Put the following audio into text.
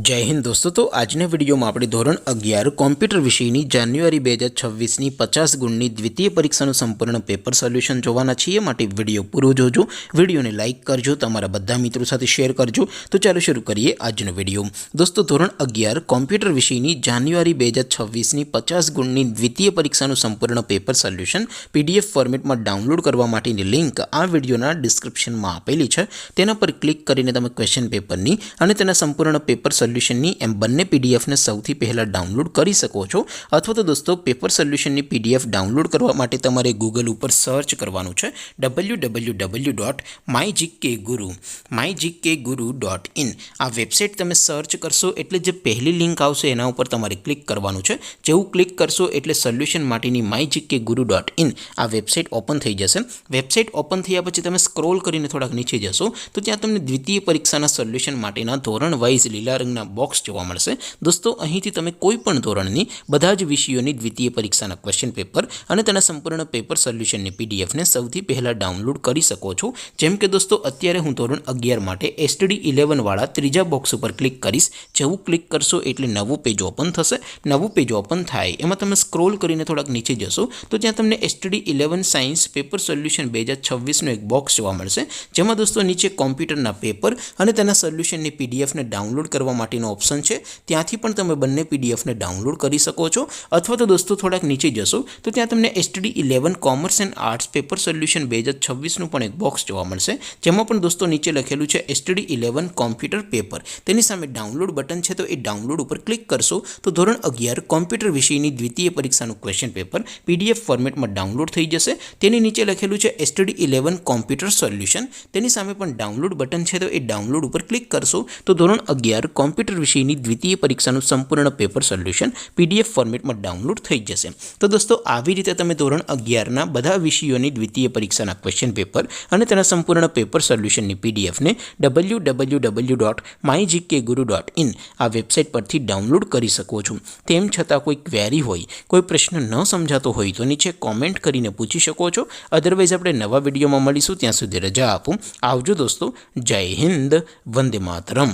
जय हिंद दोस्तों। तो આજના વિડીયોમાં આપણે ધોરણ 11 કોમ્પ્યુટર વિષયની જાન્યુઆરી 2026ની 50 ગુણની દ્વિતીય પરીક્ષાનું સંપૂર્ણ પેપર સોલ્યુશન જોવાના છીએ। માટે વિડીયો પૂરો જોજો, વિડીયોને લાઇક કરજો, તમારા બધા મિત્રો સાથે શેર કરજો। તો ચાલો શરૂ કરીએ આજનો વિડીયો। દોસ્તો ધોરણ 11 કોમ્પ્યુટર વિષયની જાન્યુઆરી 2026ની 50 ગુણની દ્વિતીય પરીક્ષાનું સંપૂર્ણ પેપર સોલ્યુશન PDF ફોર્મેટમાં ડાઉનલોડ કરવા માટેની લિંક આ વિડીયોના ડિસ્ક્રિપ્શનમાં આપેલી છે। તેના પર ક્લિક કરીને તમે ક્વેશ્ચન પેપરની અને તેના સંપૂર્ણ પેપર સોલ્યુશનની એમ બંને પીડીએફને સૌથી પહેલાં ડાઉનલોડ કરી શકો છો। અથવા તો દોસ્તો પેપર સોલ્યુશનની પીડીએફ ડાઉનલોડ કરવા માટે તમારે ગૂગલ ઉપર સર્ચ કરવાનું છે www.mygkguru.in। આ વેબસાઇટ તમે સર્ચ કરશો એટલે જે પહેલી લિંક આવશે એના ઉપર તમારે ક્લિક કરવાનું છે। જેવું ક્લિક કરશો એટલે સોલ્યુશન માટેની mygkguru.in આ વેબસાઇટ ઓપન થઈ જશે। વેબસાઇટ ઓપન થયા પછી તમે સ્ક્રોલ કરીને થોડાક નીચે જશો તો ત્યાં તમને દ્વિતીય પરીક્ષાના સોલ્યુશન માટેના ધોરણ વાઇઝ લીલા રંગના બોક્સ જોવા મળશે। દોસ્તો અહીંથી તમે કોઈ પણ ધોરણની બધા જ વિષયોની દ્વિતીય પરીક્ષાના ક્વેશ્ચન પેપર અને તેના સંપૂર્ણ પેપર સોલ્યુશનની પીડીએફને સૌથી પહેલાં ડાઉનલોડ કરી શકો છો। જેમ કે દોસ્તો અત્યારે હું ધોરણ 11 માટે STD 11 વાળા ત્રીજા બોક્સ ઉપર ક્લિક કરીશ। જેવું ક્લિક કરશો એટલે નવું પેજ ઓપન થશે। નવું પેજ ઓપન થાય એમાં તમે સ્ક્રોલ કરીને થોડાક નીચે જશો તો ત્યાં તમને STD 11 સાયન્સ પેપર સોલ્યુશન 2026નું એક બોક્સ જોવા મળશે। જેમાં દોસ્તો નીચે કોમ્પ્યુટરના પેપર અને તેના સોલ્યુશનની પીડીએફને ડાઉનલોડ કરવા માટેનો ઓપ્શન છે। ત્યાંથી પણ તમે બંને પીડીએફને ડાઉનલોડ કરી શકો છો। અથવા તો દોસ્તો થોડાક નીચે જશો તો ત્યાં તમને STD 11 commerce and arts paper solution 2026નું પણ એક બોક્સ જોવા મળશે। જેમાં પણ દોસ્તો નીચે લખેલું છે STD 11 કોમ્પ્યુટર પેપર, તેની સામે ડાઉનલોડ બટન છે તો એ ડાઉનલોડ ઉપર ક્લિક કરશો તો ધોરણ 11 કોમ્પ્યુટર વિષયની દ્વિતીય પરીક્ષાનું ક્વેશ્ચન પેપર PDF ફોર્મેટમાં ડાઉનલોડ થઈ જશે। તેની નીચે લખેલું છે STD 11 કોમ્પ્યુટર સોલ્યુશન, તેની સામે પણ ડાઉનલોડ બટન છે તો એ ડાઉનલોડ ઉપર ક્લિક કરશો તો ધોરણ 11 કોમ્પ્યુટર વિષયની દ્વિતીય પરીક્ષાનું સંપૂર્ણ પેપર સોલ્યુશન PDF ફોર્મેટમાં ડાઉનલોડ થઈ જશે। તો દોસ્તો આવી રીતે તમે ધોરણ 11ના બધા વિષયોની દ્વિતીય પરીક્ષાના ક્વેશ્ચન પેપર અને તેના સંપૂર્ણ પેપર સોલ્યુશનની પીડીએફને www.mygkguru.in આ વેબસાઇટ પરથી ડાઉનલોડ કરી શકો છો। તેમ છતાં કોઈ ક્વેરી હોય, કોઈ પ્રશ્ન ન સમજાતો હોય તો નીચે કોમેન્ટ કરીને પૂછી શકો છો। અધરવાઇઝ આપણે નવા વિડીયોમાં મળીશું, ત્યાં સુધી રજા આપો। આવજો દોસ્તો, જય હિન્દ, વંદે માતરમ।